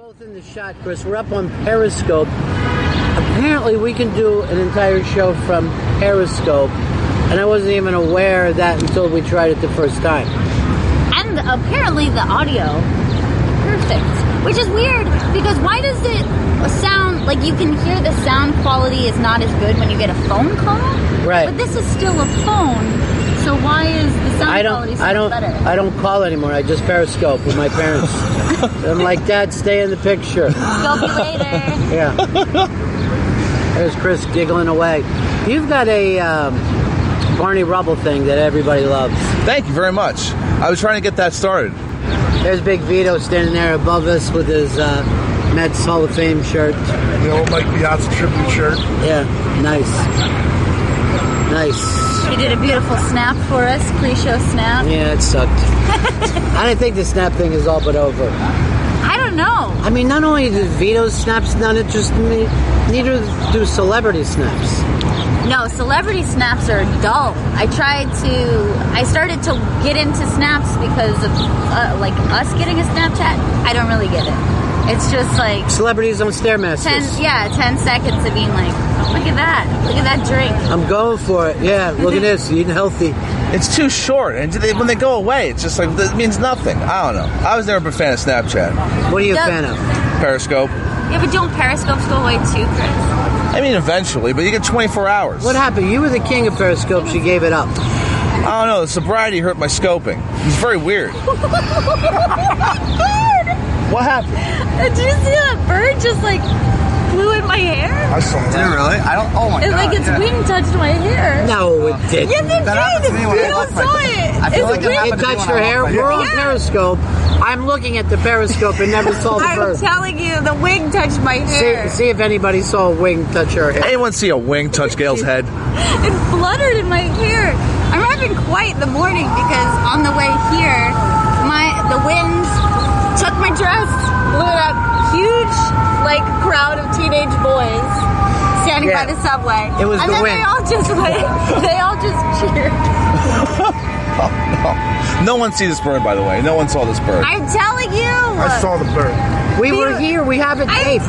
Both in the shot, Chris. We're up on Periscope. Apparently, we can do an entire show from Periscope, and I wasn't even aware of that until we tried it the first time. And apparently, the audio perfect, which is weird because why does it sound like you can hear the sound quality is not as good when you get a phone call? Right. But this is still a phone. So why is the sound quality so much better? I don't call anymore. I just Periscope with my parents. I'm like, Dad, stay in the picture. Scope you later. Yeah. There's Chris giggling away. You've got a Barney Rubble thing that everybody loves. Thank you very much. I was trying to get that started. There's Big Vito standing there above us with his Mets Hall of Fame shirt. The old Mike Piazza tribute shirt. Yeah, nice. Nice. He did a beautiful snap for us, pre-show snap. Yeah, it sucked. I didn't think the snap thing is all but over. I don't know. I mean, not only do Vito's snaps done it, just neither do celebrity snaps. No, celebrity snaps are dull. I started to get into snaps because of like us getting a Snapchat. I don't really get it. It's just like celebrities on Stairmasters. 10 seconds of being like, oh, look at that drink. I'm going for it. Yeah, look at this, eating healthy. It's too short, and when they go away, it's just like it means nothing. I don't know. I was never a fan of Snapchat. What are you a fan of? Periscope. Yeah, but don't Periscopes go away too, Chris? I mean, eventually, but you get 24 hours. What happened? You were the king of Periscopes. You gave it up. I don't know. The sobriety hurt my scoping. It's very weird. What happened? Did you see that bird just like flew in my hair? I saw that. Did it really? I don't. Oh my god! It's like its wing touched my hair. No, it didn't. Yes, it did. You don't saw it. I feel like it touched your hair. We're on Periscope. I'm looking at the Periscope and never saw the bird. I'm telling you, the wing touched my hair. See if anybody saw a wing touch her hair. Anyone see a wing touch Gail's head? It fluttered in my hair. I'm having quite the morning because on the way here, the wind took my dress, blew it up. Huge, crowd of teenage boys standing by the subway. It was and the then wind. They all just cheered. Oh, no. No one see this bird, by the way. No one saw this bird. I'm telling you. I saw the bird. We were here. We have it taped.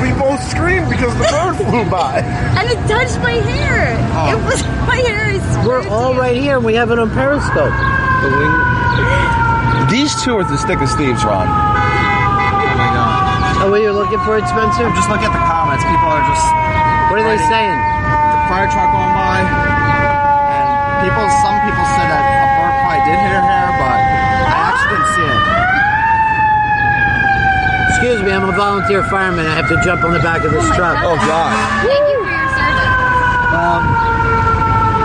We both screamed because the bird flew by. And it touched my hair. Oh. It was my hair is We're all right here. We have it on Periscope. These two are the thick as thieves, Ron. Oh my god! Oh, were you looking for it, Spencer? I'm just looking at the comments. People are just. What are they saying? The fire truck going by, and some people said that a bird probably did hit her hair, but I actually didn't see it. Excuse me, I'm a volunteer fireman. I have to jump on the back of this truck. Oh, God. Thank you for your service.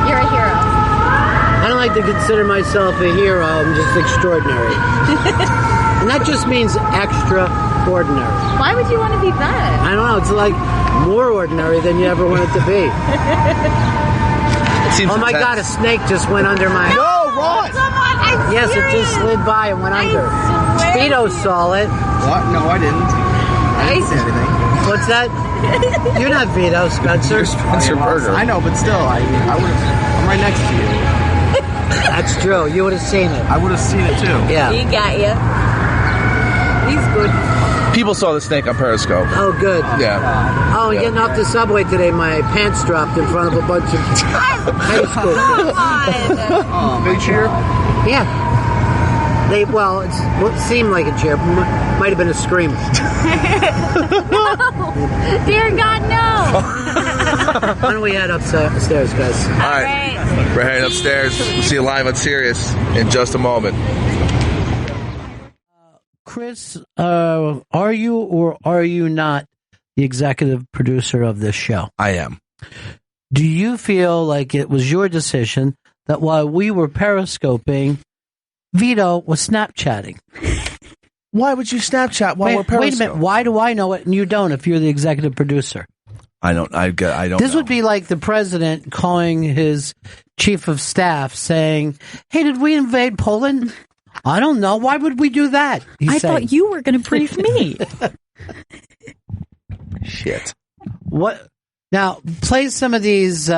You're a hero. I don't like to consider myself a hero. I'm just extraordinary. And that just means extraordinary. Why would you want to be bad? I don't know. It's like more ordinary than you ever wanted to be. It seems Oh, my intense. God. A snake just went under my... No, Ron! Come on, I'm Yes, serious. it just slid by and went under. swear Vito to you. saw it. What? No, I didn't. I didn't see anything. What's that? You're not Vito, Spencer. You're Spencer Berger. I know, but still, I would have. I'm right next to you. That's true. You would have seen it. I would have seen it too. Yeah. He got you. He's good. People saw the snake on Periscope. Oh, good. Yeah. Oh, getting off the subway today, my pants dropped in front of a bunch of high school kids. Come on. They cheer. Yeah. It seemed like a cheer. Might have been a scream. Dear God, no. Why don't we head upstairs, guys? All right. We're heading upstairs. We'll see you live on Sirius in just a moment. Chris, are you or are you not the executive producer of this show? I am. Do you feel like it was your decision that while we were periscoping, Vito was Snapchatting? Why would you Snapchat while we're Wait a minute. Periscope? Why do I know it and you don't if you're the executive producer? I don't This know. would be like the president calling his chief of staff saying, "Hey, did we invade Poland?" I don't know. Why would we do that? I thought you were going to brief me. Shit. What? Now, play some of these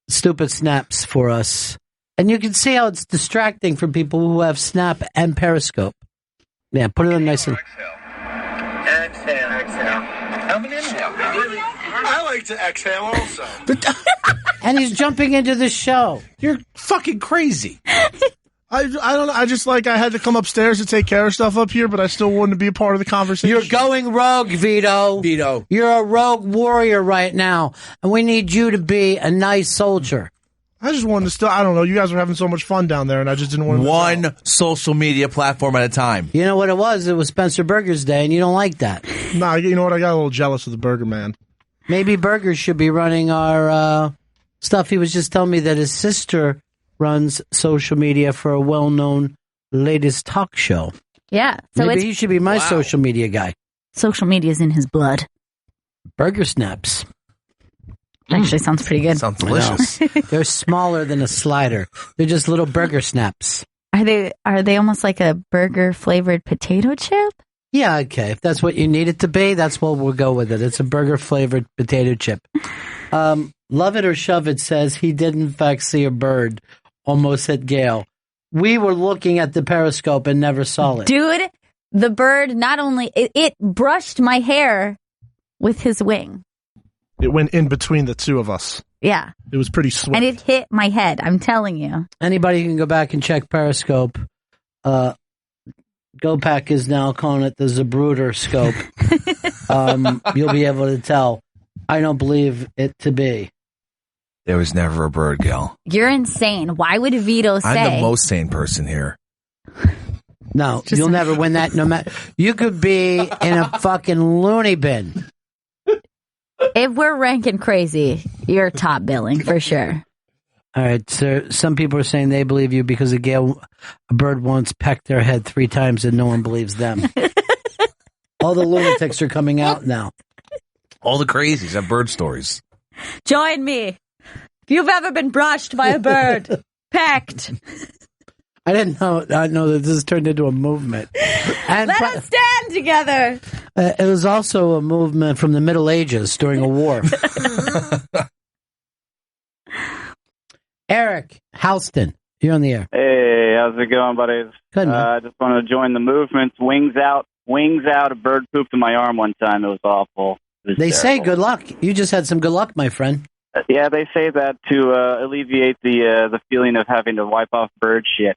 stupid snaps for us. And you can see how it's distracting for people who have Snap and Periscope. Yeah, put it on nice and... exhale. Have an inhale. I like to exhale also. And he's jumping into the show. You're fucking crazy. I don't know. I just I had to come upstairs to take care of stuff up here, but I still wanted to be a part of the conversation. You're going rogue, Vito. You're a rogue warrior right now, and we need you to be a nice soldier. I just wanted to I don't know. You guys were having so much fun down there, and I just didn't want to. One social media platform at a time. You know what it was? It was Spencer Burger's day, and you don't like that. Nah, you know what? I got a little jealous of the Burger Man. Maybe Burger should be running our stuff. He was just telling me that his sister runs social media for a well-known latest talk show. Yeah. So maybe he should be my social media guy. Social media is in his blood. Burger snaps. Actually sounds pretty good. Sounds delicious. They're smaller than a slider. They're just little burger snaps. Are they almost like a burger flavored potato chip? Yeah, okay. If that's what you need it to be, that's what we'll go with it. It's a burger flavored potato chip. Love it or shove it says he did in fact see a bird. Almost hit Gail. We were looking at the Periscope and never saw it. Dude, the bird not only it brushed my hair with his wing. It went in between the two of us. Yeah. It was pretty swift. And it hit my head, I'm telling you. Anybody can go back and check Periscope. GoPack is now calling it the Zapruder scope. You'll be able to tell. I don't believe it to be. There was never a bird, Gail. You're insane. Why would Vito say? I'm the most sane person here. No, you'll never win that. No matter. You could be in a fucking loony bin. If we're ranking crazy, you're top billing for sure. All right, so some people are saying they believe you because a bird once pecked their head 3 times and no one believes them. All the lunatics are coming out now. All the crazies have bird stories. Join me. If you've ever been brushed by a bird, pecked. I didn't know that this has turned into a movement. And Let us stand together. It was also a movement from the Middle Ages during a war. Eric Houston, you're on the air. Hey, how's it going, buddies? Good, man. I just want to join the movement. Wings out. A bird pooped in my arm one time. It was awful. They say good luck. You just had some good luck, my friend. Yeah, they say that to alleviate the feeling of having to wipe off bird shit.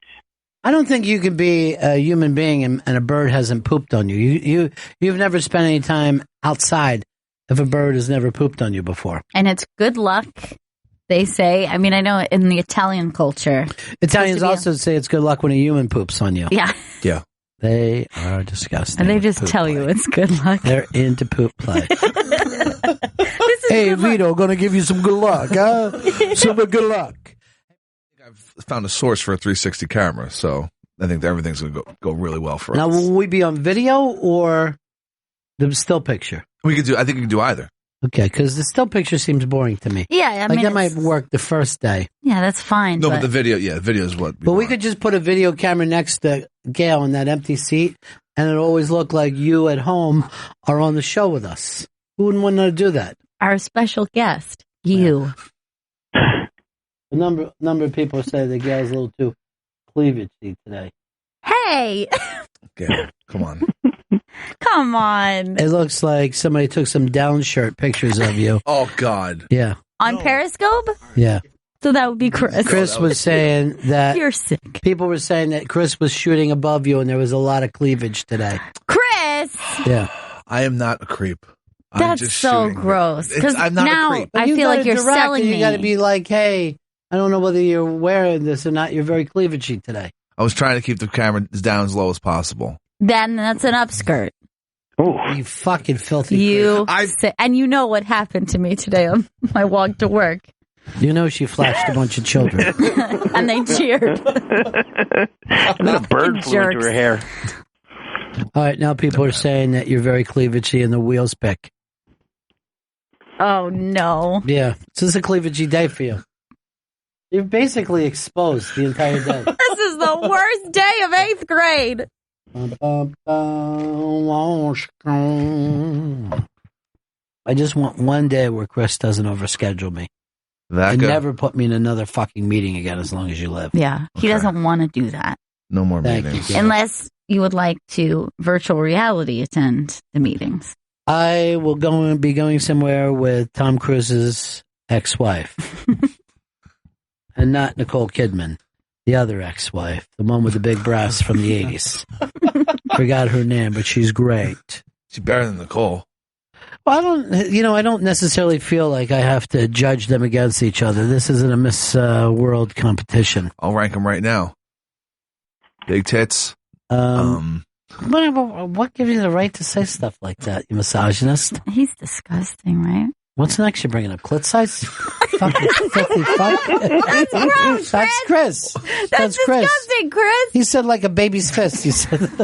I don't think you could be a human being and a bird hasn't pooped on you. You've never spent any time outside if a bird has never pooped on you before. And it's good luck, they say. I mean, I know in the Italian culture. Italians also say it's good luck when a human poops on you. Yeah. Yeah. They are disgusting. And they just tell you it's good luck. They're into poop play. Hey, Vito, going to give you some good luck, huh? Some good luck. I've found a source for a 360 camera, so I think that everything's going to go really well for us. Now, will we be on video or the still picture? I think we can do either. Okay, because the still picture seems boring to me. Yeah, I mean, that might work the first day. Yeah, that's fine. No, but the video is what. But we could just put a video camera next to Gail in that empty seat, and it'll always look like you at home are on the show with us. Who wouldn't want to do that? Our special guest, you. Yeah. A number of people say that Gail's a little too cleavagey today. Hey! Gail, come on. Come on. It looks like somebody took some down shirt pictures of you. Oh, God. Yeah. On Periscope? Yeah. So that would be Chris. Chris was saying that... You're sick. People were saying that Chris was shooting above you and there was a lot of cleavage today. Chris! Yeah. I am not a creep. That's so gross. Because I'm not now a creep. I feel like you're selling me. You got to be like, hey, I don't know whether you're wearing this or not. You're very cleavagey today. I was trying to keep the camera down as low as possible. Then that's an upskirt. Oh, you fucking filthy creep. And you know what happened to me today on my walk to work. You know she flashed a bunch of children. And they cheered. A bird flew into her hair. All right, now people are saying that you're very cleavagey and the wheels pick. Oh, no. Yeah, this is a cleavagey day for you. You're basically exposed the entire day. This is the worst day of 8th grade. I just want one day where Chris doesn't overschedule me. That and good. never put me in another fucking meeting again as long as you live. Yeah, he doesn't want to do that. No more meetings. Unless you would like to virtual reality attend the meetings? I will be going somewhere with Tom Cruise's ex-wife. And not Nicole Kidman, the other ex-wife, the one with the big breasts from the 80s. Forgot her name, but she's great. She's better than Nicole. Well, I don't necessarily feel like I have to judge them against each other. This isn't a Miss World competition. I'll rank them right now. Big tits. What gives you the right to say stuff like that, you misogynist? He's disgusting, right? What's next? You're bringing up clit size? Fucking filthy fuck. That's gross, That's Chris. That's disgusting, Chris. He said like a baby's fist. You said. What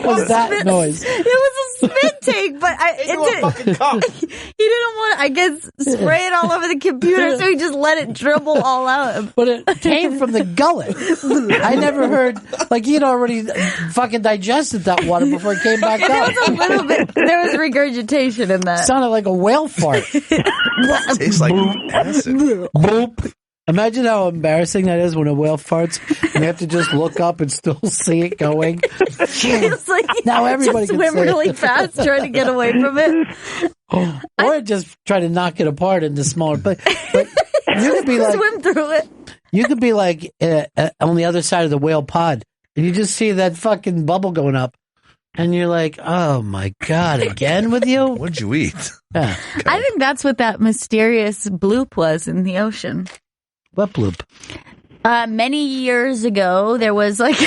was that noise? It was a spit take, but a fucking cup. he didn't want to, I guess, spray it all over the computer, so he just let it dribble all out. But it came from the gullet. I never heard, like he'd already fucking digested that water before it came back There up. was a little bit, there was regurgitation in that. Sounded like a whale fart. Tastes like acid. Boop. Imagine how embarrassing that is when a whale farts and you have to just look up and still see it going. It's like Now everybody just can swim say really it. fast trying to get away from it. Or just try to knock it apart into smaller. But you could be like, Swim through it. you could be like on the other side of the whale pod, and you just see that fucking bubble going up, and you're like, oh my god, again with you? What'd you eat? Yeah. I think that's what that mysterious bloop was in the ocean. What bloop? Many years ago, there was like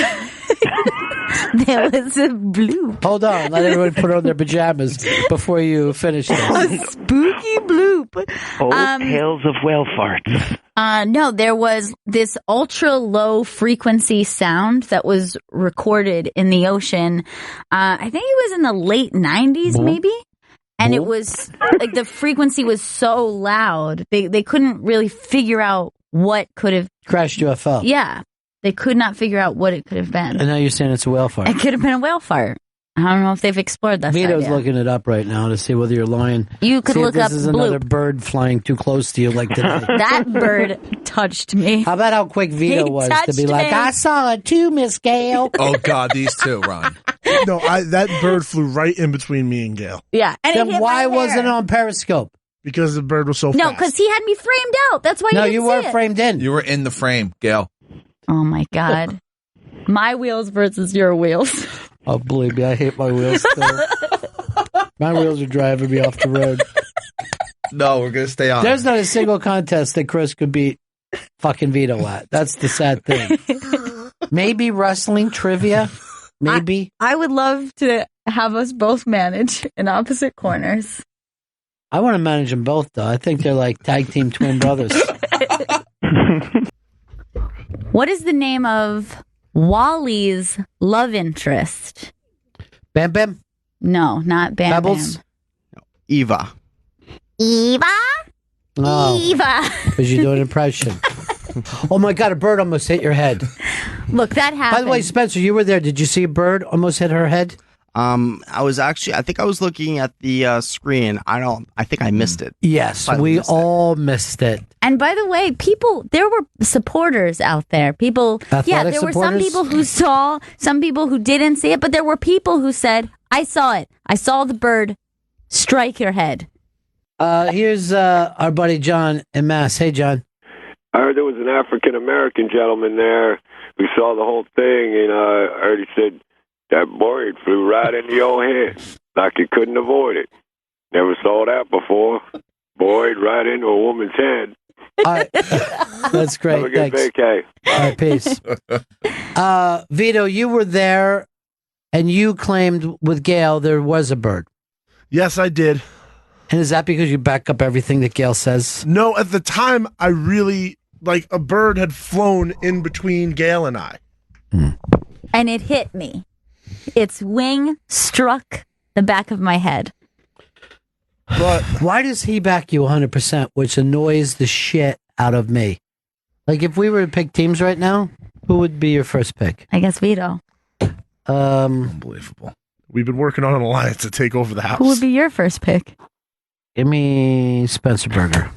there was a bloop. Hold on, let everybody put on their pajamas before you finish this. A spooky bloop. Old tales of whale farts. No, there was this ultra low frequency sound that was recorded in the ocean. I think it was in the late 90s, maybe. And it was like the frequency was so loud, they couldn't really figure out what could have Crashed UFO. Yeah, they could not figure out what it could have been. And now you're saying it's a whale fart. It could have been a whale fart. I don't know if they've explored that. Vito's side yet. looking it up right now to see whether you're lying. You could see look if up this is another bloop. bird flying too close to you like today. That bird touched me. How about how quick Vito He was to be touched like, me. I saw it too, Miss Gail. Oh, God, these two, Ron. No, that bird flew right in between me and Gail Yeah, and it Then hit why my wasn't it hair. on Periscope? because the bird was so No, fast. because he had me framed out. That's why you No, didn't you see weren't it. framed in. You were in the frame, Gail. Oh my god. My wheels versus your wheels. Oh, believe me, I hate my wheels still. My wheels are driving me off the road. No, we're going to stay on. There's not a single contest that Chris could beat fucking Vito at. That's the sad thing. Maybe wrestling trivia. Maybe. I would love to have us both manage in opposite corners. I want to manage them both, though. I think they're like tag team twin brothers. What is the name of Wally's love interest? Bam Bam? No, not Bam Pebbles? Bam. Eva. Eva? Oh, Eva. because you do an impression. Oh my God, a bird almost hit your head. Look, that happened. By the way, Spencer, you were there. Did you see a bird almost hit her head? I think I was looking at the screen. I think I missed it. Yes, Slightly we missed it. all missed it. And by the way, there were supporters out there. People, Athletic there were some supporters? people who saw, some people who didn't see it, but there were people who said, I saw it. I saw the bird strike your head. Here's our buddy John in Mass. Hey, John. I heard there was an African American gentleman there who saw the whole thing, and I heard he said that bird flew right into your head like you couldn't avoid it. Never saw that before. Boyd right into a woman's head. All right. That's great. Have a good Thanks. vacay. All right, peace. Vito, you were there, and you claimed with Gail there was a bird. Yes, I did. And is that because you back up everything that Gail says? No, at the time, I really, a bird had flown in between Gail and I. And it hit me. Its wing struck the back of my head. But why does he back you 100%, which annoys the shit out of me? Like, if we were to pick teams right now, who would be your first pick? I guess Vito. Unbelievable. We've been working on an alliance to take over the house. Who would be your first pick? Give me Spencer Berger.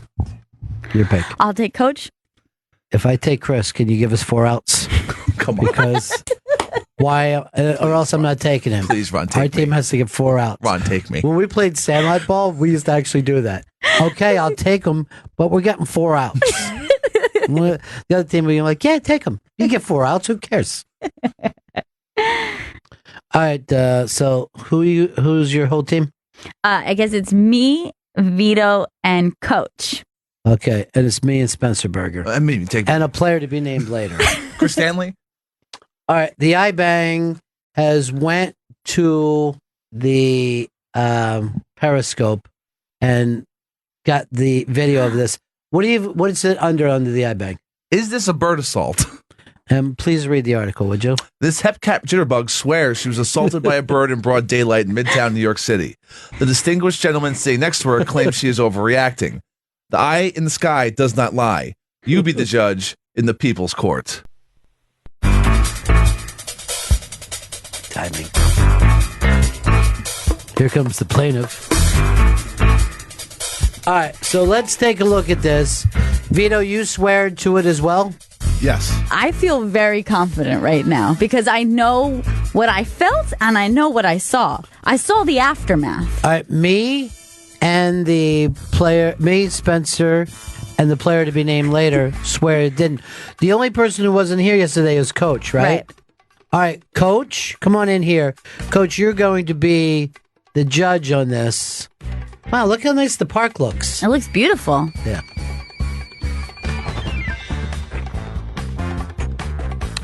Your pick. I'll take Coach. If I take Chris, can you give us 4 outs? Come on. Because Why? Or else I'm not taking him. Please, Ron, Our take me. team has to get 4 outs. Ron, take me. When we played Sandlot Ball, we used to actually do that. Okay, I'll take him, but we're getting 4 outs. The other team would be like, yeah, take him. You get 4 outs. Who cares? All right. So who's your whole team? I guess it's me, Vito, and Coach. Okay, and it's me and Spencer Berger. I mean, take and a player to be named later. Chris Stanley. All right, the iBang has went to the Periscope and got the video of this. What is it under the iBang? Is this a bird assault? And please read the article, would you? This hepcat jitterbug swears she was assaulted by a bird in broad daylight in Midtown New York City. The distinguished gentleman sitting next to her claims she is overreacting. The eye in the sky does not lie. You be the judge in the people's court. Timing. Here comes the plaintiff. All right, so let's take a look at this. Vito, you swear to it as well? Yes. I feel very confident right now because I know what I felt and I know what I saw. I saw the aftermath. All right, me, Spencer, and the player to be named later swear it didn't. The only person who wasn't here yesterday is Coach, right? All right, Coach, come on in here. Coach, you're going to be the judge on this. Wow, look how nice the park looks. It looks beautiful. Yeah.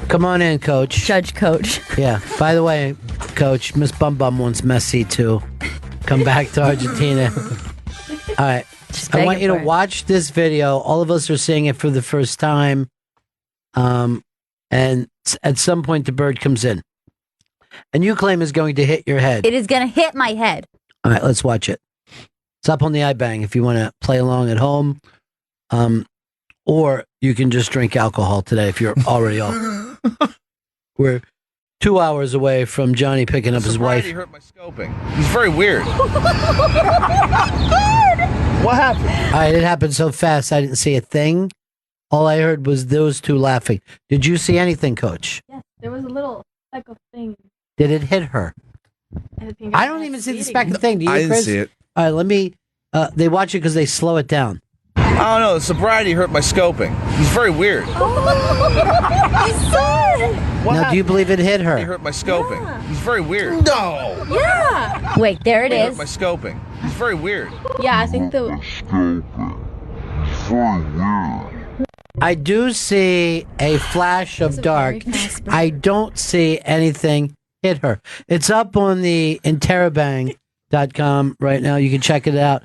Come on in, Coach. Judge Coach. Yeah. By the way, Coach, Miss Bum Bum wants Messi to come back to Argentina. All right. I want you to watch this video. All of us are seeing it for the first time. And at some point, the bird comes in. And you claim is going to hit your head. It is going to hit my head. All right, let's watch it. It's up on the iBang if you want to play along at home. Or you can just drink alcohol today if you're already off. We're 2 hours away from Johnny picking up his wife. He hurt my scoping. He's very weird. What happened? All right, it happened so fast I didn't see a thing. All I heard was those two laughing. Did you see anything, Coach? Yes, there was a little speck of thing. Did it hit her? I don't even see the speck of thing. Do you, I didn't Chris? see it. All right, let me. They watch it because they slow it down. I don't know. The sobriety hurt my scoping. He's very weird. I saw it. Now, do you believe it hit He her? hurt my scoping. Yeah. He's very weird. No. Yeah. Wait, there it He hurt is. my scoping. He's very weird. Yeah, I think the. I do see a flash of dark. I don't see anything hit her. It's up on the interrobang.com right now. You can check it out.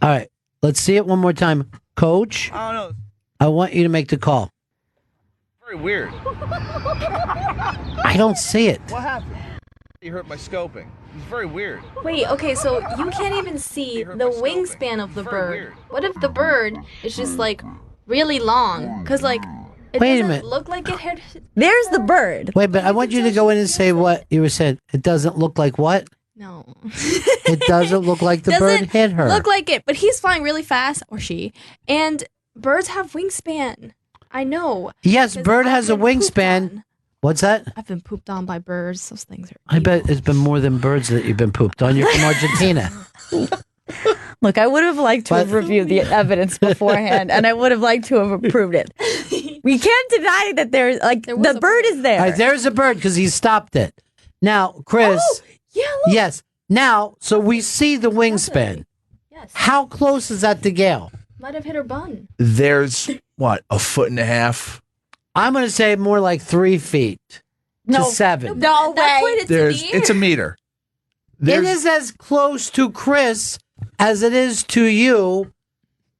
All right. Let's see it one more time. Coach, I don't know. I want you to make the call. Very weird. I don't see it. What happened? He hurt my scoping. He's very weird. Wait, okay, so you can't even see the wingspan of the bird. What if the bird is just like really long? Because like it Wait a doesn't minute. look like it hit. There's the bird. Wait, but I want you to go in and say what you were saying. It doesn't look like what? No. It doesn't look like the bird hit her. Look like it, but he's flying really fast, or she. And birds have wingspan. I know. Yes, bird has a wingspan. What's that? I've been pooped on by birds. Those things are. I bet it's been more than birds that you've been pooped on. You're from Argentina. Look, I would have liked to have reviewed the evidence beforehand, and I would have liked to have approved it. We can't deny that there's the bird is there. All right, there's a bird because he stopped it. Now, Chris. Oh, yeah. Look. Yes. Now, so we see the wingspan. Yes. How close is that to Gail? Might have hit her bun. There's, what, a foot and a half? I'm going to say more like 3 feet to 7. No That's what way. it's in the air. It's a meter. It is as close to Chris as it is to you.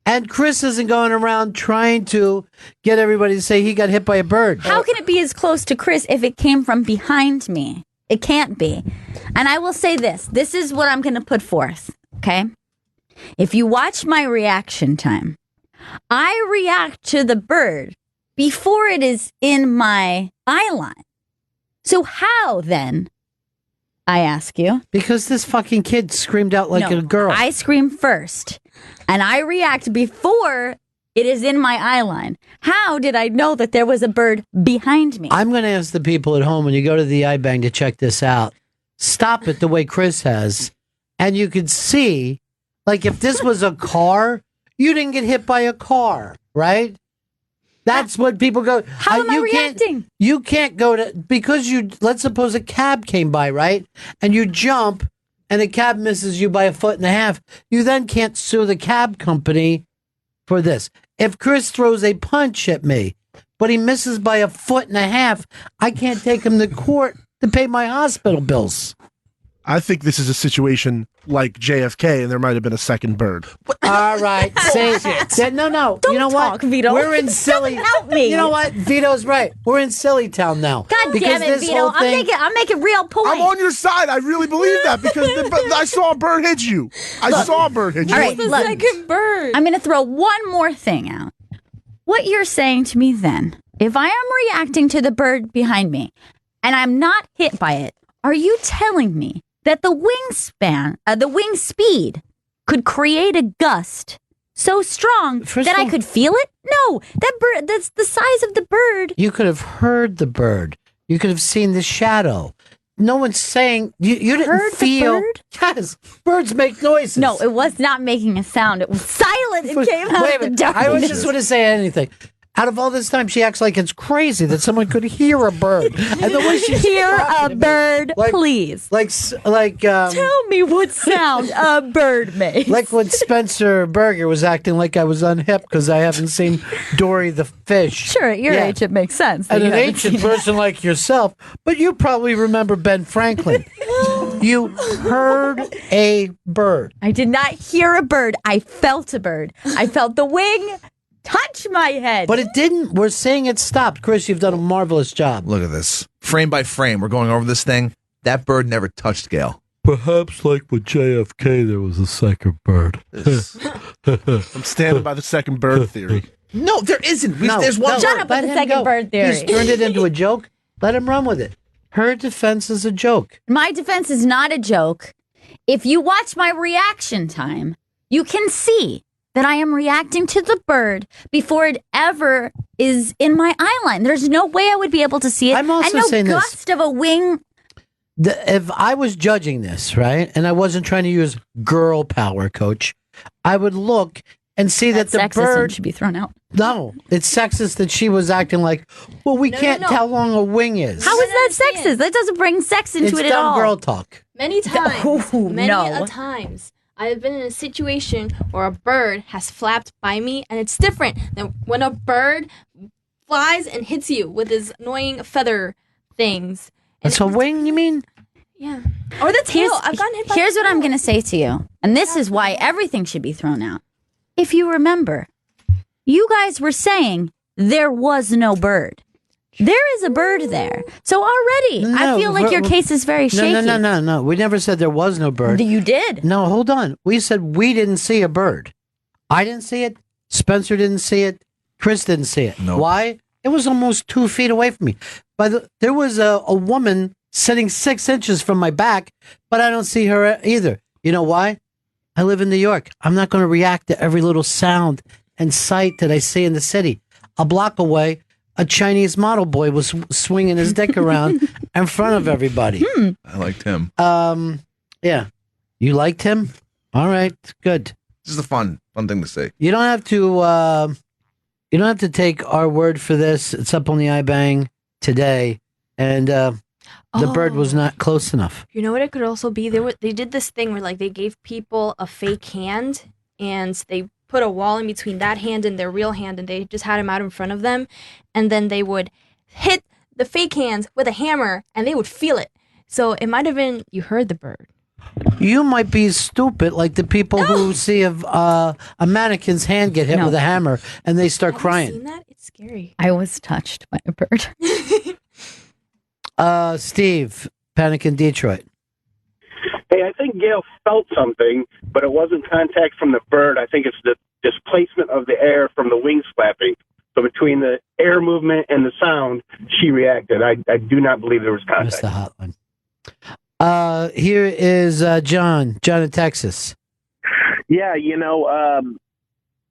And Chris isn't going around trying to get everybody to say he got hit by a bird. How can it be as close to Chris if it came from behind me? It can't be. And I will say this. This is what I'm going to put forth, okay? If you watch my reaction time, I react to the bird before it is in my eye line. So how then, I ask you? Because this fucking kid screamed out like No, a girl. I scream first. And I react before It is in my eye line. How did I know that there was a bird behind me? I'm going to ask the people at home when you go to the iBang to check this out. Stop it the way Chris has, and you could see, like if this was a car, you didn't get hit by a car, right? That's what people go. How am I reacting? You can't go to, because let's suppose a cab came by, right? And you jump and the cab misses you by 1.5 feet. You then can't sue the cab company for this. If Chris throws a punch at me, but he misses by 1.5 feet, I can't take him to court to pay my hospital bills. I think this is a situation like JFK, and there might have been a second bird. All right. No. Don't you know talk, what? Vito. We're in silly. Help me. You know what? Vito's right. We're in silly town now. God because damn it, this Vito. whole thing, I'm making real points. I'm on your side. I really believe that because I saw a bird hit you. I saw a bird hit you. All right, The second bird. I'm going to throw one more thing out. What you're saying to me then, if I am reacting to the bird behind me and I'm not hit by it, are you telling me that the wingspan, the wing speed could create a gust so strong that I could feel it? No, that bird, that's the size of the bird. you could have heard the bird. You could have seen the shadow. No one's saying you didn't Heard the feel. bird? Yes, birds make noises. No, it was not making a sound. It was silent. It came out Wait of a the minute. darkness. I just want to say anything. Out of all this time, she acts like it's crazy that someone could hear a bird. And the way she's Hear talking a to me, bird, like- please. Tell me what sound a bird makes. Like when Spencer Berger was acting like I was unhip because I haven't seen Dory the fish. Sure, at your Yeah. age, it makes sense. that And you an haven't ancient seen it. person like yourself, but you probably remember Ben Franklin. You heard a bird. I did not hear a bird. I felt a bird. I felt the wing touch my head. But it didn't. We're saying it stopped. Chris, you've done a marvelous job. Look at this. Frame by frame, we're going over this thing. That bird never touched Gail. Perhaps like with JFK, there was a second bird. I'm standing by the second bird theory. No, there isn't. There's one. Shut up with the second bird theory. He's turned it into a joke. Let him run with it. Her defense is a joke. My defense is not a joke. If you watch my reaction time, you can see that I am reacting to the bird before it ever is in my eye line. There's no way I would be able to see it. I'm also and no saying this. gust of a wing. If I was judging this, right, and I wasn't trying to use girl power, Coach, I would look and see that the Sexism bird should be thrown out. No, it's sexist that she was acting like, well, we can't tell how long a wing is. How is that sexist? That doesn't bring sex into It's it at dumb all. girl talk. Many times, many no. a times, I've been in a situation where a bird has flapped by me, and it's different than when a bird flies and hits you with his annoying feather things. It's a wing, you mean? Yeah. Or the tail. I've gotten hit by Here's the what I'm tail. going to say to you, and this is why everything should be thrown out. If you remember, you guys were saying there was no bird. There is a bird there. So already, I feel like your case is very shaky. No. We never said there was no bird. You did. No, hold on. We said we didn't see a bird. I didn't see it. Spencer didn't see it. Chris didn't see it. Nope. Why? It was almost 2 feet away from me. There was a woman sitting 6 inches from my back, but I don't see her either. You know why? I live in New York. I'm not going to react to every little sound and sight that I see in the city. A block away, a Chinese model boy was swinging his dick around in front of everybody. I liked him. Yeah. You liked him? All right, good. This is a fun thing to say. You don't have to take our word for this. It's up on the iBang today, and the bird was not close enough. You know what it could also be? They did this thing where like they gave people a fake hand and they put a wall in between that hand and their real hand, and they just had him out in front of them, and then they would hit the fake hands with a hammer and they would feel it. So it might have been you heard the bird. You might be stupid like the people who see a mannequin's hand get hit with a hammer and they start crying. Seen that? It's scary. I was touched by a bird. Steve, Panic in Detroit. Hey, I think Gail felt something, but it wasn't contact from the bird. I think it's the displacement of the air from the wings flapping. So between the air movement and the sound, she reacted. I do not believe there was contact. That's the hotline. Here is John in Texas. Yeah,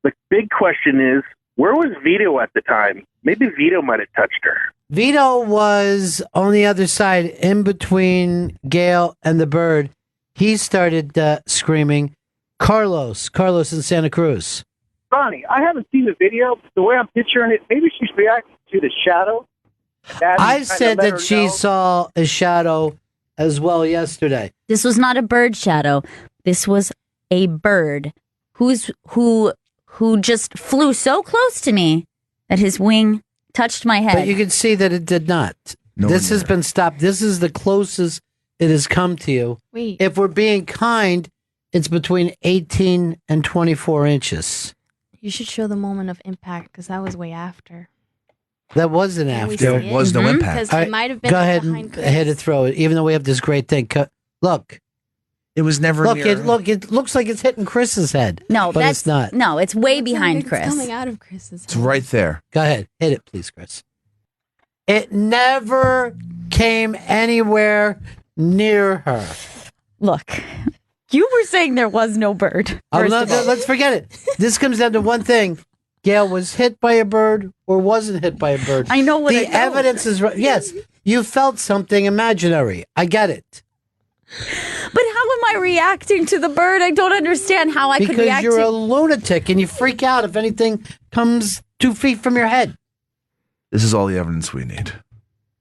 the big question is, where was Vito at the time? Maybe Vito might have touched her. Vito was on the other side, in between Gail and the bird. He started screaming, Carlos in Santa Cruz. Ronnie, I haven't seen the video. The way I'm picturing it, maybe she's reacting to the shadow. I said that she saw a shadow as well yesterday. This was not a bird shadow. This was a bird who just flew so close to me that his wing touched my head. But you can see that it did not. This has been stopped. This is the closest it has come to you. Wait. If we're being kind, it's between 18 and 24 inches. You should show the moment of impact because that was way after. That wasn't Can we after. see There was no impact. Because All it right, might have been go ahead behind and Chris. hit it, throw it. Even though we have this great thing. Look. It was never Look, near. it looks like it's hitting Chris's head. No, but that's it's not. No, it's way behind It's Chris. coming out of Chris's It's right there. Go ahead. Hit it, please, Chris. It never came anywhere near her. Look, you were saying there was no bird. Let's forget it. This comes down to one thing. Gail was hit by a bird or wasn't hit by a bird. I know what the evidence is. Yes, you felt something imaginary. I get it. But how am I reacting to the bird? I don't understand how I could Because react you're to a lunatic and you freak out if anything comes 2 feet from your head. This is all the evidence we need.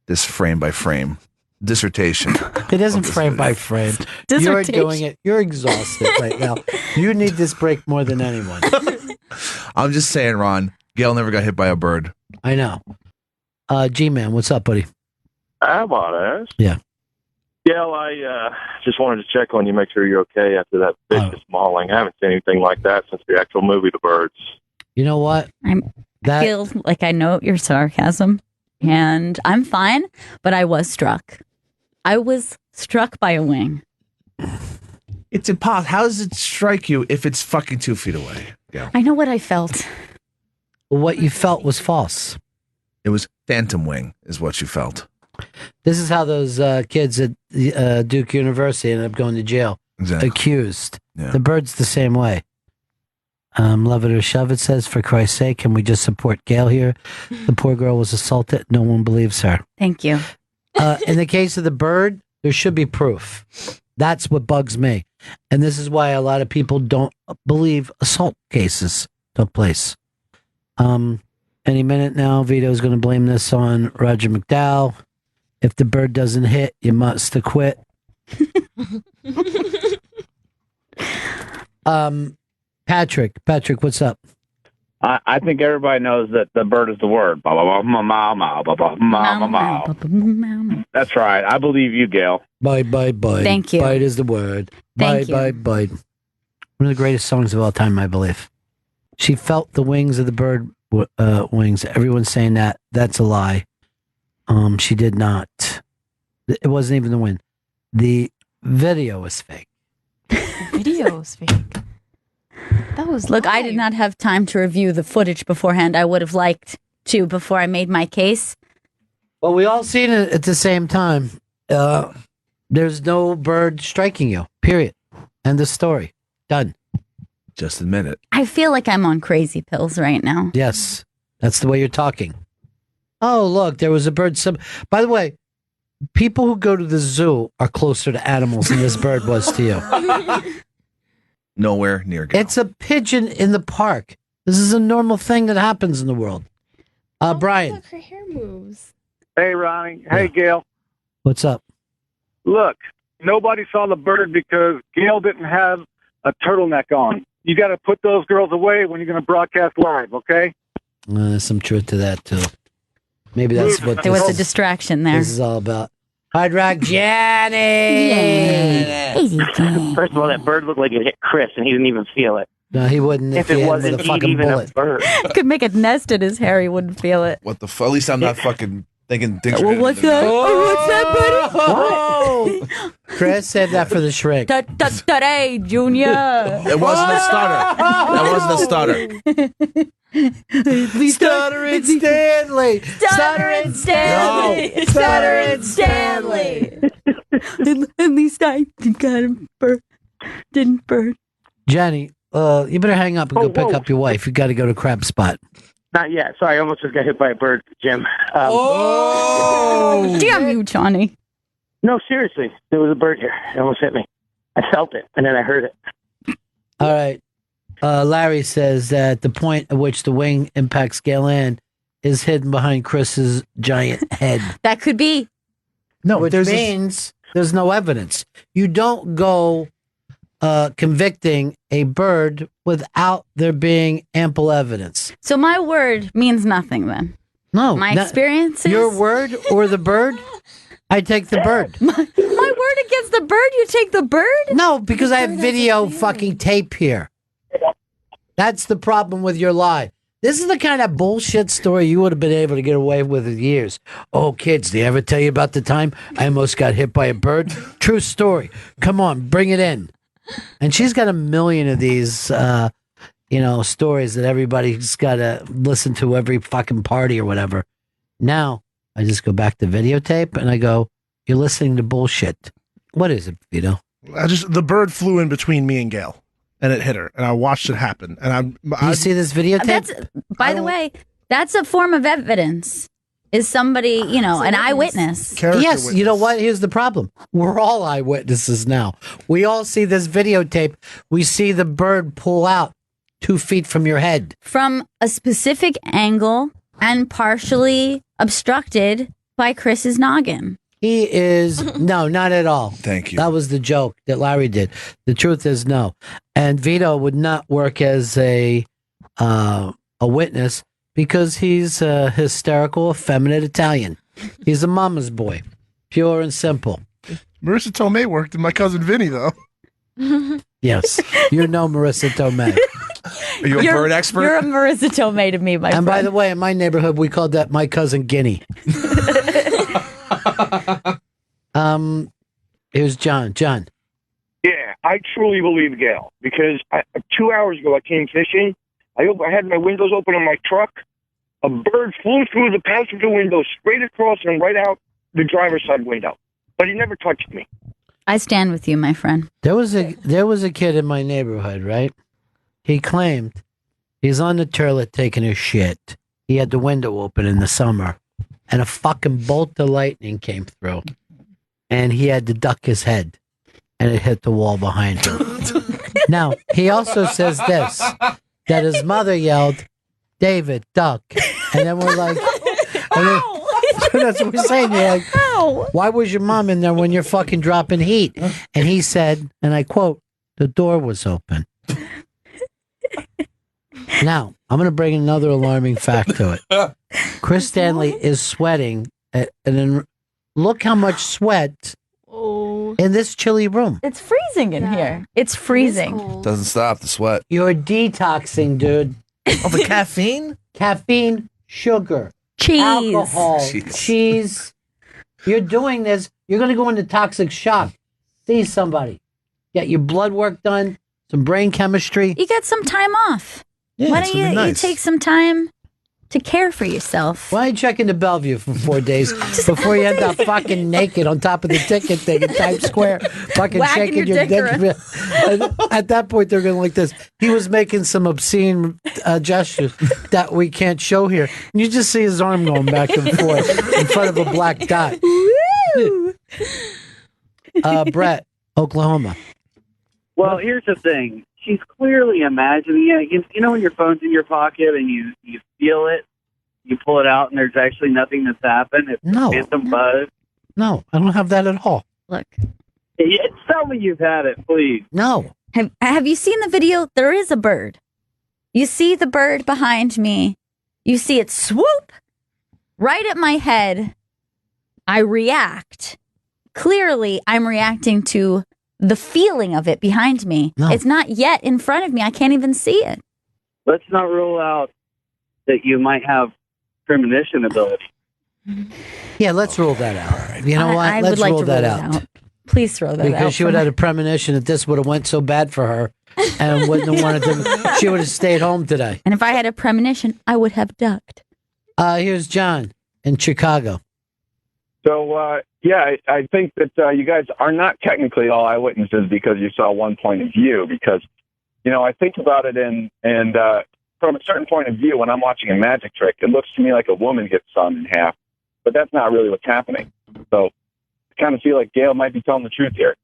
This frame by frame dissertation. It isn't frame by frame. You're doing it. You're exhausted right now. You need this break more than anyone. I'm just saying, Ron, Gail never got hit by a bird. I know. G-Man, what's up, buddy? I want to ask. Yeah. Gail, I just wanted to check on you, make sure you're okay after that vicious mauling. I haven't seen anything like that since the actual movie, The Birds. You know what? I feel like I know your sarcasm, and I'm fine, but I was struck. I was struck by a wing. It's impossible. How does it strike you if it's fucking 2 feet away? Gail? I know what I felt. What you felt was false. It was phantom wing is what you felt. This is how those kids at Duke University ended up going to jail. Exactly. Accused. Yeah. The bird's the same way. Love it or shove it says, for Christ's sake, can we just support Gail here? The poor girl was assaulted. No one believes her. Thank you. In the case of the bird, there should be proof. That's what bugs me. And this is why a lot of people don't believe assault cases took place. Any minute now, Vito's going to blame this on Roger McDowell. If the bird doesn't hit, you must acquit. Patrick, what's up? I think everybody knows that the bird is the word. Ba, ba, ba, ma, ma, ma, ba, ba, ma, ma, ma. That's right. I believe you, Gail. Bite. Thank you. Bite is the word. Thank you. Bite. One of the greatest songs of all time, I believe. She felt the wings of the bird wings. Everyone's saying that. That's a lie. She did not. It wasn't even the wind. The video was fake. The video was fake. That was Look, I did not have time to review the footage beforehand. I would have liked to before I made my case. Well, we all seen it at the same time. There's no bird striking you. Period. End of story. Done. Just admit it. I feel like I'm on crazy pills right now. Yes. That's the way you're talking. Oh, look, there was a bird. By the way, people who go to the zoo are closer to animals than this bird was to you. Nowhere near Gail. It's a pigeon in the park. This is a normal thing that happens in the world. Brian. Look, her hair moves. Hey, Ronnie. Hey, Gail. What's up? Look, nobody saw the bird because Gail didn't have a turtleneck on. You got to put those girls away when you're going to broadcast live, okay? There's some truth to that, too. Maybe that's what There was a distraction there. This is all about. Hard Rock Johnny! First of all, that bird looked like it hit Chris, and he didn't even feel it. No, he wouldn't If he it hit him wasn't with a fucking even bullet. a bird. Could make a nest in his hair. He wouldn't feel it. What the fuck? At least I'm not fucking thinking things. Well, what's that? What's that, buddy? What? Chris, save that for the shrink. Today, Junior. It wasn't a stutter. That wasn't a stutter. Stuttering Stanley! Stuttering Stanley! No. Stuttering Stanley! At least I got him bird. Didn't bird. Jenny, you better hang up and go pick up your wife. You got to go to Crab Spot. Not yet. Sorry, I almost just got hit by a bird, Jim. Damn you, Johnny. No, seriously. There was a bird here. It almost hit me. I felt it, and then I heard it. All right. Larry says that the point at which the wing impacts Gail Ann is hidden behind Chris's giant head. That could be. No, which means there's no evidence. You don't go convicting a bird without there being ample evidence. So my word means nothing then. No. My experiences? Your word or the bird? I take the bird. My word against the bird? You take the bird? No, because I have video fucking tape here. That's the problem with your lie. This is the kind of bullshit story you would have been able to get away with for years. Oh, kids, did I ever tell you about the time I almost got hit by a bird? True story. Come on, bring it in. And she's got a million of these, stories that everybody's got to listen to every fucking party or whatever. Now, I just go back to videotape and I go, you're listening to bullshit. What is it, Vito? The bird flew in between me and Gail, and it hit her, and I watched it happen. And you see this videotape? By the way, that's a form of evidence. Is somebody, an eyewitness? Yes, witness. You know what? Here's the problem. We're all eyewitnesses now. We all see this videotape. We see the bird pull out 2 feet from your head. From a specific angle and partially obstructed by Chris's noggin. He is, no, not at all. Thank you. That was the joke that Larry did. The truth is no. And Vito would not work as a witness because he's a hysterical, effeminate Italian. He's a mama's boy, pure and simple. Marissa Tomei worked with my cousin Vinny, though. Yes, you know Marissa Tomei. Are you a bird expert? You're a Marissa Tomei to me, my friend. And by the way, in my neighborhood, we called that my cousin Guinea. Here's John. John. Yeah, I truly believe Gail because 2 hours ago I came fishing. I had my windows open on my truck. A bird flew through the passenger window straight across and right out the driver's side window, but he never touched me. I stand with you, my friend. There was a kid in my neighborhood, right? He claimed he's on the toilet taking his shit. He had the window open in the summer, and a fucking bolt of lightning came through, and he had to duck his head, and it hit the wall behind him. Now, he also says this, that his mother yelled, David, duck. And then we're like, that's what we're saying. You're like, why was your mom in there when you're fucking dropping heat? And he said, and I quote, the door was open. Now, I'm going to bring another alarming fact to it. Chris Stanley is sweating, and then look how much sweat in this chilly room. It's freezing in here. It's freezing. Doesn't stop the sweat. You're detoxing, dude. Oh, the caffeine? Caffeine, sugar, cheese, alcohol, cheese. You're doing this. You're going to go into toxic shock. See somebody. Get your blood work done, some brain chemistry. You get some time off. Yeah, why don't you take some time to care for yourself? Why don't you check into Bellevue for 4 days before you end up fucking naked on top of the ticket thing in Times Square, fucking whacking shaking your dick. At that point, they're going like this. He was making some obscene gestures that we can't show here. And you just see his arm going back and forth in front of a black dot. Brett, Oklahoma. Well, here's the thing. She's clearly imagining it. You know when your phone's in your pocket and you feel it, you pull it out, and there's actually nothing that's happened. It's No. a phantom buzz. No, I don't have that at all. Look. Tell me you've had it, please. No. Have you seen the video? There is a bird. You see the bird behind me. You see it swoop right at my head. I react. Clearly, I'm reacting to the feeling of it behind me. No. It's not yet in front of me. I can't even see it. Let's not rule out that you might have premonition ability. Yeah, let's rule that out. You know what? I Let's would like rule to that rule out. it out. Please throw that out. Because she would have had a premonition that this would have went so bad for her and wouldn't have wanted to. She would have stayed home today. And if I had a premonition, I would have ducked. Here's John in Chicago. So, I think that you guys are not technically all eyewitnesses because you saw one point of view. Because I think about it and from a certain point of view, when I'm watching a magic trick, it looks to me like a woman gets sawn in half, but that's not really what's happening. So I kind of feel like Gail might be telling the truth here.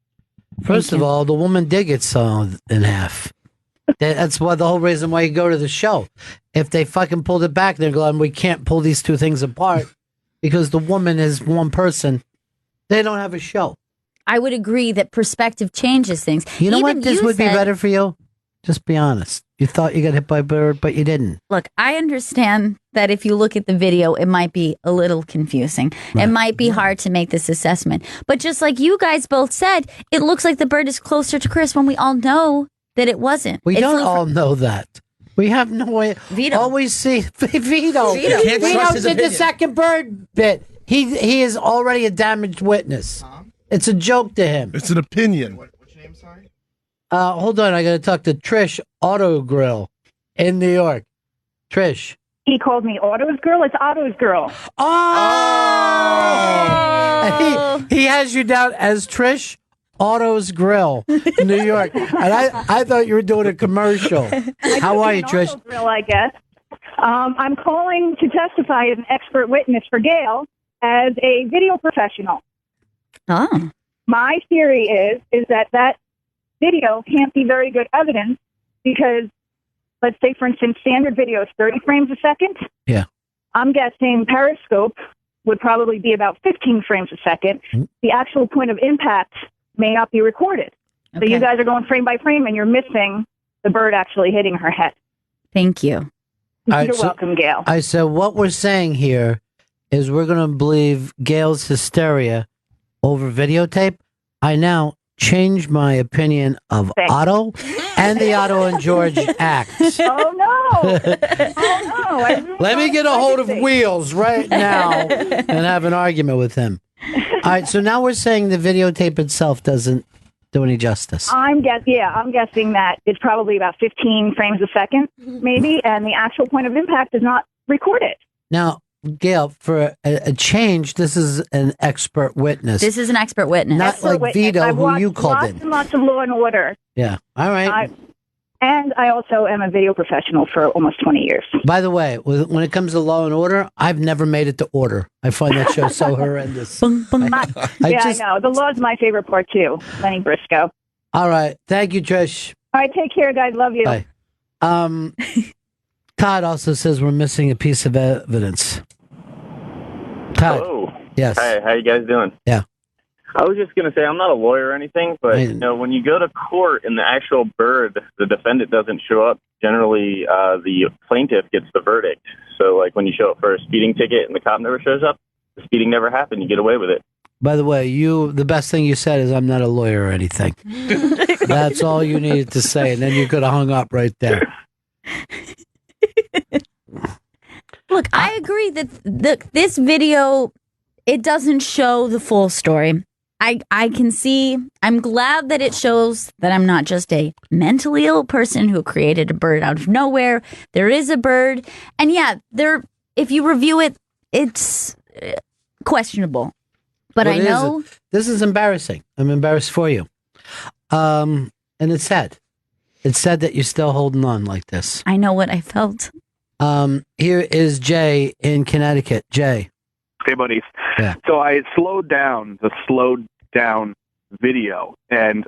First of all, the woman did get sawn in half. That's why the whole reason why you go to the show. If they fucking pulled it back, they're going, we can't pull these two things apart because the woman is one person. They don't have a show. I would agree that perspective changes things. You know Even what? This you would be said- better for you. Just be honest. You thought you got hit by a bird, but you didn't. Look, I understand that if you look at the video, it might be a little confusing. It might be hard to make this assessment. But just like you guys both said, it looks like the bird is closer to Chris when we all know that it wasn't. We It don't flew all know that. We have no way. Vito. Always see Vito. Vito. Can't trust Vito his did the opinion. second bird bit. He is already a damaged witness. It's a joke to him. It's an opinion. Hold on, I got to talk to Trish Auto Grill in New York. Trish. He called me Otto's girl. It's Otto's girl. Oh! He has you down as Trish Auto's Grill in New York. And I thought you were doing a commercial. How are you, Trish? Otto grill, I guess. I'm calling to testify as an expert witness for Gail as a video professional. Oh. My theory is that video can't be very good evidence because, let's say, for instance, standard video is 30 frames a second. Yeah. I'm guessing Periscope would probably be about 15 frames a second. The actual point of impact may not be recorded. So you guys are going frame by frame and you're missing the bird actually hitting her head. Thank you. All right, You're welcome, Gail. I said what we're saying here is we're going to believe Gail's hysteria over videotape. I now change my opinion of Otto and the Otto and George act. Oh, no. Oh, no. I really Let me get a hold of Wheels right now and have an argument with him. All right, so now we're saying the videotape itself doesn't do any justice. I'm guessing that it's probably about 15 frames a second, maybe, and the actual point of impact is not recorded. Now, Gail, for a change, this is an expert witness. This is an expert witness. Not Expert like witness. Vito, I've who watched you called lots in. and lots of Law and Order. Yeah, all right. And I also am a video professional for almost 20 years. By the way, when it comes to Law and Order, I've never made it to order. I find that show so horrendous. I know. The Law is my favorite part, too. Lenny Briscoe. All right. Thank you, Trish. All right, take care, guys. Love you. Bye. Todd also says we're missing a piece of evidence. Todd. Hello. Yes. Hey, how you guys doing? Yeah. I was just going to say, I'm not a lawyer or anything, but when you go to court and the actual bird, the defendant doesn't show up, generally the plaintiff gets the verdict. So, like, when you show up for a speeding ticket and the cop never shows up, the speeding never happened. You get away with it. By the way, the best thing you said is I'm not a lawyer or anything. That's all you needed to say, and then you could have hung up right there. Look, I agree that this video, it doesn't show the full story. I can see, I'm glad that it shows that I'm not just a mentally ill person who created a bird out of nowhere. There is a bird. And yeah, if you review it, it's questionable. But I know this is embarrassing. I'm embarrassed for you. And it's sad. It's sad that you're still holding on like this. I know what I felt. Here is Jay in Connecticut. Jay. Hey, buddies. Yeah. So I slowed down the slowed down video, and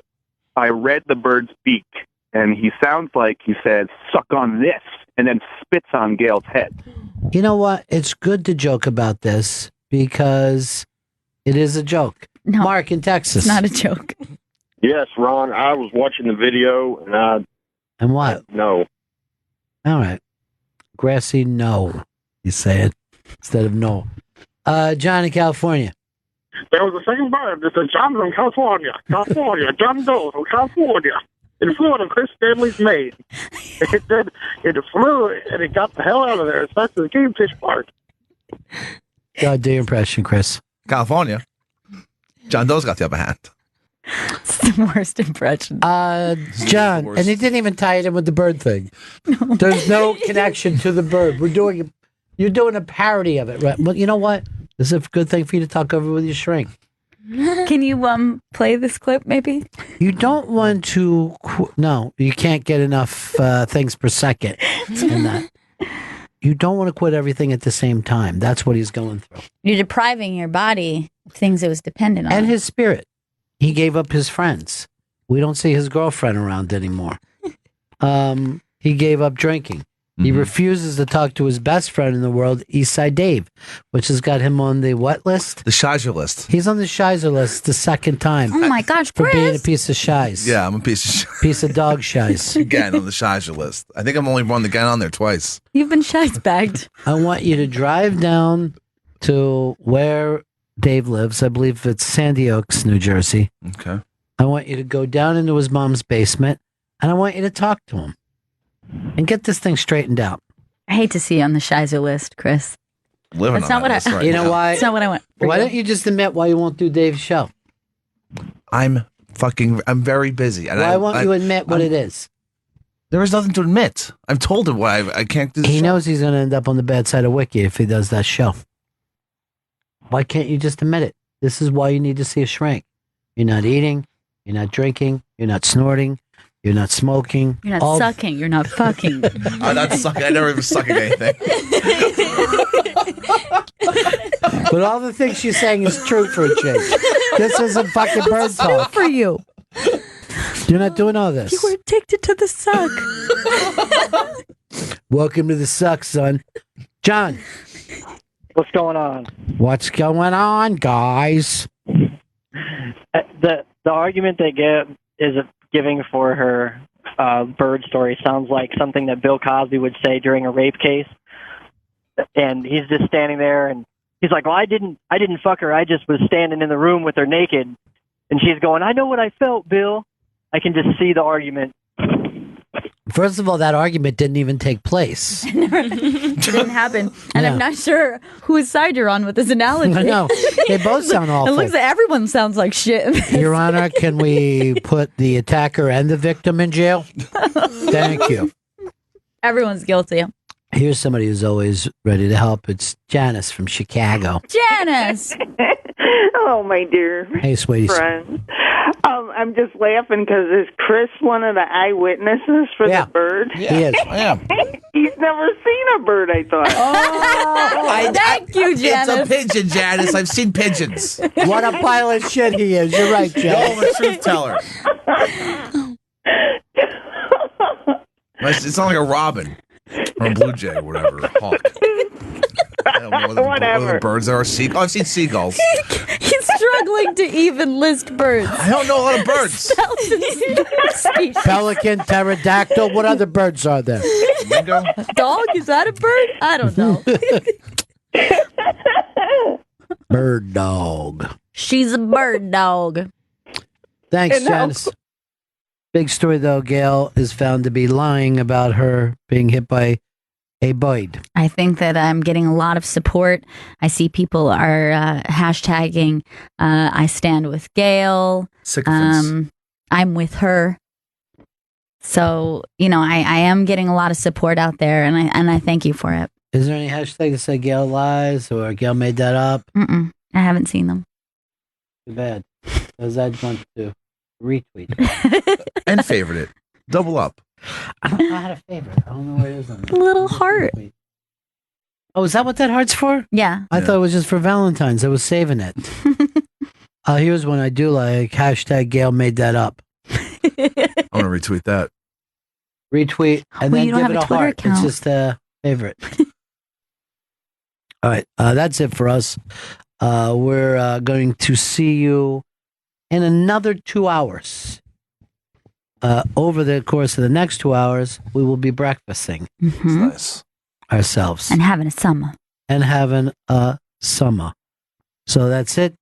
I read the bird's beak, and he sounds like he says, "Suck on this," and then spits on Gail's head. You know what? It's good to joke about this because it is a joke. No, Mark in Texas. It's not a joke. Yes, Ron, I was watching the video, and And what? no. All right. Grassy, no. You say it instead of no. John in California. There was a second bird. This is John from California. John Doe from California. It flew on Chris Stanley's maid. It flew and it got the hell out of there as fast as a kingfish park. God, do your impression, Chris. California. John Doe's got the upper hand. It's the worst impression. John, and he didn't even tie it in with the bird thing. No. There's no connection to the bird. You're doing a parody of it, right? Well, you know what? This is a good thing for you to talk over with your shrink. Can you play this clip, maybe? You don't want to. No, you can't get enough things per second in that. You don't want to quit everything at the same time. That's what he's going through. You're depriving your body of things it was dependent on. And his spirit. He gave up his friends. We don't see his girlfriend around anymore. He gave up drinking. He refuses to talk to his best friend in the world, Eastside Dave, which has got him on the what list? The Shizer list. He's on the Shizer list the second time. Oh my gosh, for Chris. being a piece of shiz. Yeah, I'm a piece of piece of dog shiz. Again, on the Shizer list. I think I'm only one that got on there twice. You've been shiz-bagged. I want you to drive down to where Dave lives. I believe it's Sandy Oaks, New Jersey. Okay. I want you to go down into his mom's basement, and I want you to talk to him and get this thing straightened out. I hate to see you on the shizer list, Chris. Living That's on not that what list I. right You know now. why? That's not what I want. Why don't you just admit why you won't do Dave's show? I'm very busy. And Why won't you admit what it is? There is nothing to admit. I've told him why I can't do the He show. knows he's going to end up on the bad side of Wiki if he does that show. Why can't you just admit it? This is why you need to see a shrink. You're not eating. You're not drinking. You're not snorting. You're not smoking. You're not sucking. You're not fucking. I'm not sucking. I never even sucking anything. But all the things she's saying is true for a chick. This isn't fucking bird talk. For you. You're not doing all this. You were addicted to the suck. Welcome to the suck, son. John. What's going on? What's going on, guys? The argument that Gail is giving for her bird story sounds like something that Bill Cosby would say during a rape case. And he's just standing there and he's like, well, I didn't fuck her. I just was standing in the room with her naked. And she's going, I know what I felt, Bill. I can just see the argument. First of all, that argument didn't even take place. It didn't happen. And Yeah. I'm not sure whose side you're on with this analogy. I know. They both sound awful. It looks like everyone sounds like shit. Your Honor, can we put the attacker and the victim in jail? Thank you. Everyone's guilty. Here's somebody who's always ready to help. It's Janice from Chicago. Janice! Hello, my dear Hey, sweetie. friend. I'm just laughing because is Chris one of the eyewitnesses for the bird? He is. I am. He's never seen a bird, I thought. Oh, thank you, Janice. It's a pigeon, Janice. I've seen pigeons. What a pile of shit he is. You're right, Yo, Joe. I'm a truth teller. It's not like a robin or a blue jay or whatever, a hawk. I don't know what the birds there are. I've seen seagulls. He's struggling to even list birds. I don't know a lot of birds. Pelican, pterodactyl. What other birds are there? Flamingo? Dog? Is that a bird? I don't know. Bird dog. She's a bird dog. Thanks, And Janice. Big story, though. Gail is found to be lying about her being hit by a bird. I think that I'm getting a lot of support. I see people are hashtagging, I stand with Gail. Sycophants. I'm with her. So, you know, I am getting a lot of support out there, and I thank you for it. Is there any hashtag that say Gail lies or Gail made that up? Mm-mm. I haven't seen them. Too bad. Because I'd want to retweet And favorite it. Double up. I don't know how to favorite. I don't know where it is on there. Little heart. Oh, is that what that heart's for? Yeah. I thought it was just for Valentine's. I was saving it. Here's one I do like. Hashtag Gail made that up. I'm going to retweet that. Retweet and Well, then you don't give have it a a Twitter heart. account. It's just a favorite. All right. That's it for us. We're going to see you in another 2 hours. Over the course of the next 2 hours, we will be breakfasting Nice. ourselves And having a summer. and having a summer. So that's it.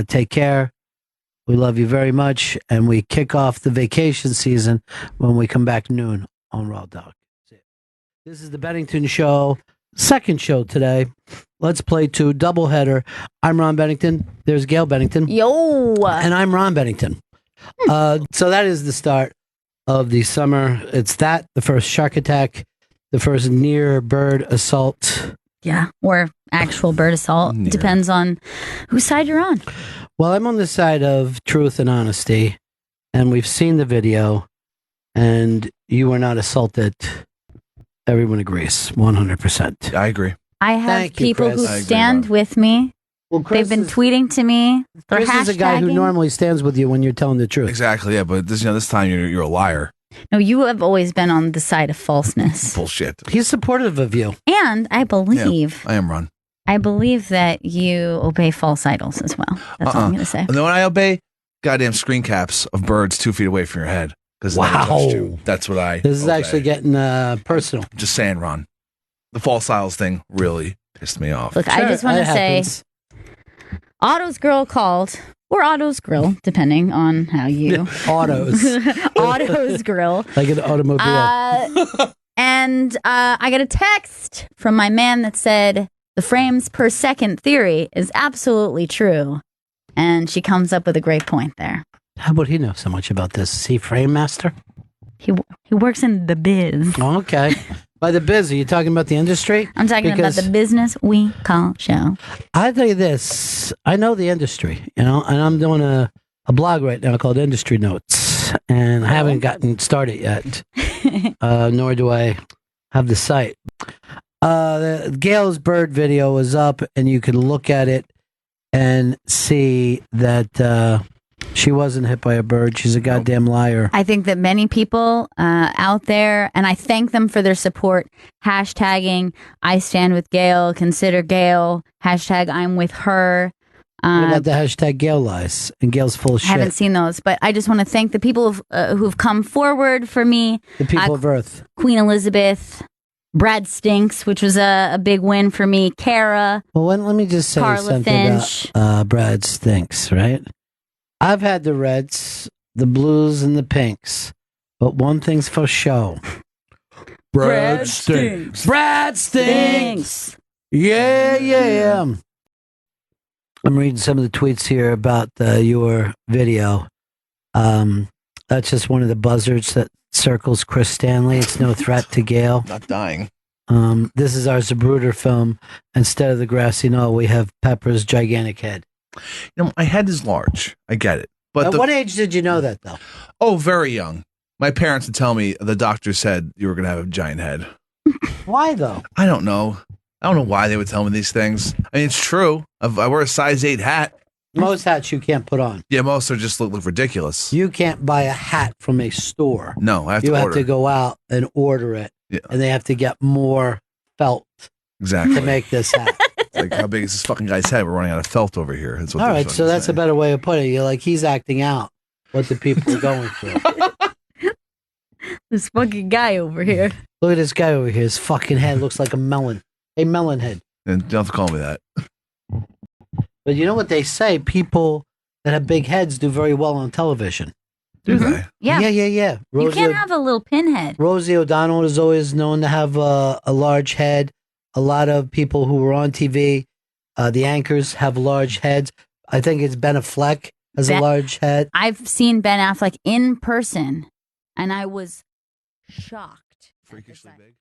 Take care. We love you very much. And we kick off the vacation season when we come back noon on Raw Dog. This is the Bennington Show, second show today. Let's play two, doubleheader. I'm Ron Bennington. There's Gail Bennington. Yo. And I'm Ron Bennington. So that is the start of the summer. It's that, the first shark attack, the first near bird assault. Yeah. Or actual bird assault. Depends on whose side you're on. Well, I'm on the side of truth and honesty, and we've seen the video, and you were not assaulted. Everyone agrees, 100%. I agree. I have Thank you, people Chris. who I agree, stand with me. Well, Chris They've been tweeting to me. They're Chris is a guy who hashtagging. normally stands with you when you're telling the truth. Exactly, yeah, but this time you're a liar. No, you have always been on the side of falseness. Bullshit. He's supportive of you. And I believe, I am Ron. I believe that you obey false idols as well. That's all I'm going to say. And then when I obey, goddamn screen caps of birds 2 feet away from your head. Because Wow. That's what I. This is obey. actually getting personal. Just saying, Ron. The false idols thing really pissed me off. Look, I just want to say, Otto's Grill called, or Otto's Grill, depending on how you. Autos. Otto's Grill. Like an automobile. And I got a text from my man that said, the frames per second theory is absolutely true. And she comes up with a great point there. How would he know so much about this? Is he frame master? He works in the biz. Oh, okay. By the biz, are you talking about the industry? I'm talking about the business we call show. I tell you this, I know the industry, and I'm doing a blog right now called Industry Notes, and I haven't gotten started yet, nor do I have the site. The Gail's bird video is up, and you can look at it and see that she wasn't hit by a bird. She's a goddamn liar. I think that many people out there, and I thank them for their support, hashtagging I stand with Gail, consider Gail, hashtag I'm with her. What about the hashtag Gail lies? And Gail's full of I shit. haven't seen those, but I just want to thank the people who've come forward for me. The people of Earth. Queen Elizabeth, Brad Stinks, which was a big win for me. Kara. Well, let me just say Carla something Finch. about Brad Stinks, right? I've had the reds, the blues, and the pinks, but one thing's for sure. Brad stinks. Brad stinks. Yeah. I'm reading some of the tweets here about your video. That's just one of the buzzards that circles Chris Stanley. It's no threat to Gail. Not dying. This is our Zapruder film. Instead of the grassy knoll, we have Pepper's gigantic head. My head is large. I get it. But At what age did you know that, though? Oh, very young. My parents would tell me the doctor said you were going to have a giant head. Why, though? I don't know. I don't know why they would tell me these things. I mean, it's true. I wear a size 8 hat. Most hats you can't put on. Yeah, most are just look ridiculous. You can't buy a hat from a store. No, I have you to have order. to go out and order it. Yeah. And they have to get more felt Exactly. to make this hat. Like, how big is this fucking guy's head? We're running out of felt over here. That's what All they're right, trying so to that's say. a better way of putting it. You're like, he's acting out what the people are going through. This fucking guy over here. Look at this guy over here. His fucking head looks like a melon. A melon head. And you don't have to call me that. But you know what they say? People that have big heads do very well on television. Do they? Yeah. Yeah. You can't have a little pinhead. Rosie O'Donnell is always known to have a large head. A lot of people who were on TV, the anchors have large heads. I think it's Ben Affleck has a large head. I've seen Ben Affleck in person, and I was shocked. Freakishly big.